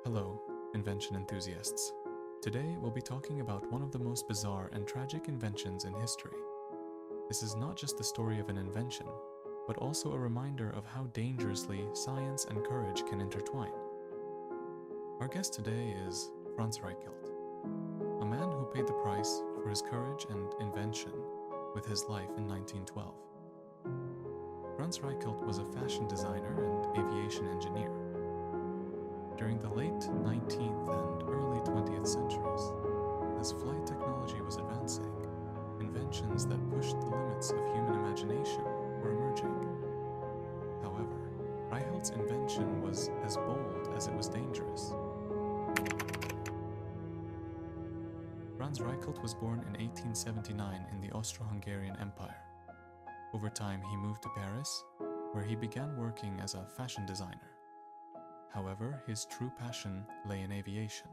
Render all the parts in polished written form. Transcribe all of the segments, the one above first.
Hello, invention enthusiasts. Today we'll be talking about one of the most bizarre and tragic inventions in history. This is not just the story of an invention, but also a reminder of how dangerously science and courage can intertwine. Our guest today is Franz Reichelt, a man who paid the price for his courage and invention with his life in 1912. Franz Reichelt was a fashion designer and aviation engineer. During the late 19th and early 20th centuries, as flight technology was advancing, inventions that pushed the limits of human imagination were emerging. However, Reichelt's invention was as bold as it was dangerous. Franz Reichelt was born in 1879 in the Austro-Hungarian Empire. Over time, he moved to Paris, where he began working as a fashion designer. However, his true passion lay in aviation.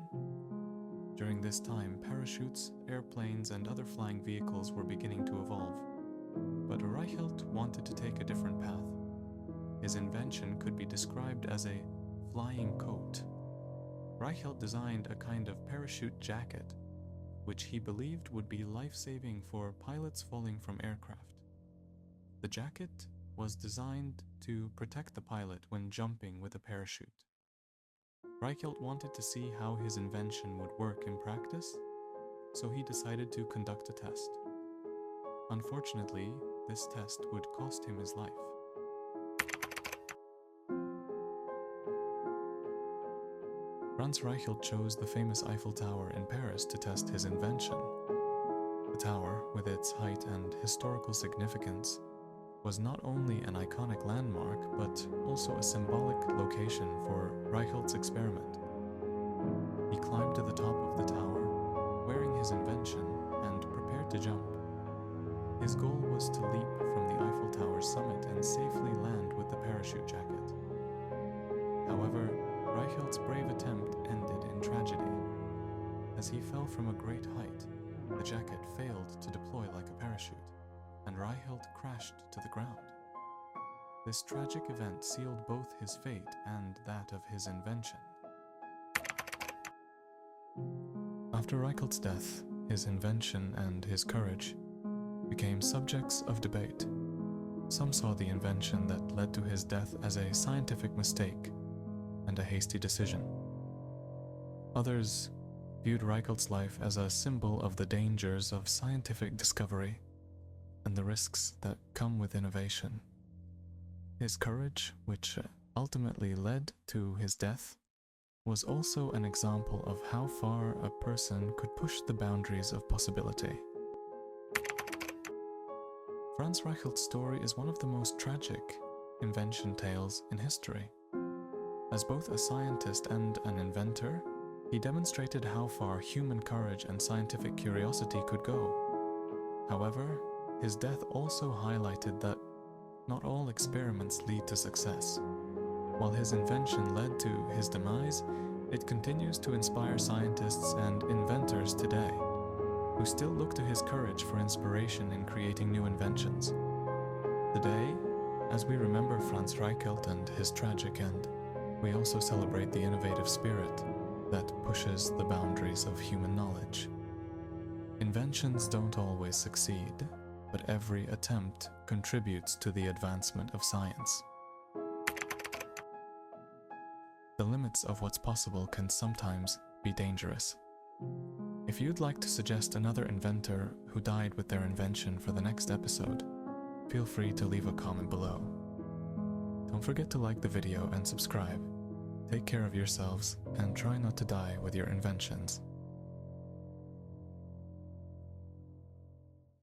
During this time, parachutes, airplanes, and other flying vehicles were beginning to evolve. But Reichelt wanted to take a different path. His invention could be described as a flying coat. Reichelt designed a kind of parachute jacket, which he believed would be life-saving for pilots falling from aircraft. The jacket was designed to protect the pilot when jumping with a parachute. Reichelt wanted to see how his invention would work in practice, so he decided to conduct a test. Unfortunately, this test would cost him his life. Franz Reichelt chose the famous Eiffel Tower in Paris to test his invention. The tower, with its height and historical significance, was not only an iconic landmark, but also a symbolic location for Reichelt's experiment. He climbed to the top of the tower, wearing his invention, and prepared to jump. His goal was to leap from the Eiffel Tower's summit and safely land with the parachute jacket. However, Reichelt's brave attempt ended in tragedy. As he fell from a great height, the jacket failed to deploy like a parachute, and Reichelt crashed to the ground. This tragic event sealed both his fate and that of his invention. After Reichelt's death, his invention and his courage became subjects of debate. Some saw the invention that led to his death as a scientific mistake and a hasty decision. Others viewed Reichelt's life as a symbol of the dangers of scientific discovery and the risks that come with innovation. His courage, which ultimately led to his death, was also an example of how far a person could push the boundaries of possibility. Franz Reichelt's story is one of the most tragic invention tales in history. As both a scientist and an inventor, he demonstrated how far human courage and scientific curiosity could go. However, his death also highlighted that not all experiments lead to success. While his invention led to his demise, it continues to inspire scientists and inventors today, who still look to his courage for inspiration in creating new inventions. Today, as we remember Franz Reichelt and his tragic end, we also celebrate the innovative spirit that pushes the boundaries of human knowledge. Inventions don't always succeed, but every attempt contributes to the advancement of science. The limits of what's possible can sometimes be dangerous. If you'd like to suggest another inventor who died with their invention for the next episode, feel free to leave a comment below. Don't forget to like the video and subscribe. Take care of yourselves and try not to die with your inventions.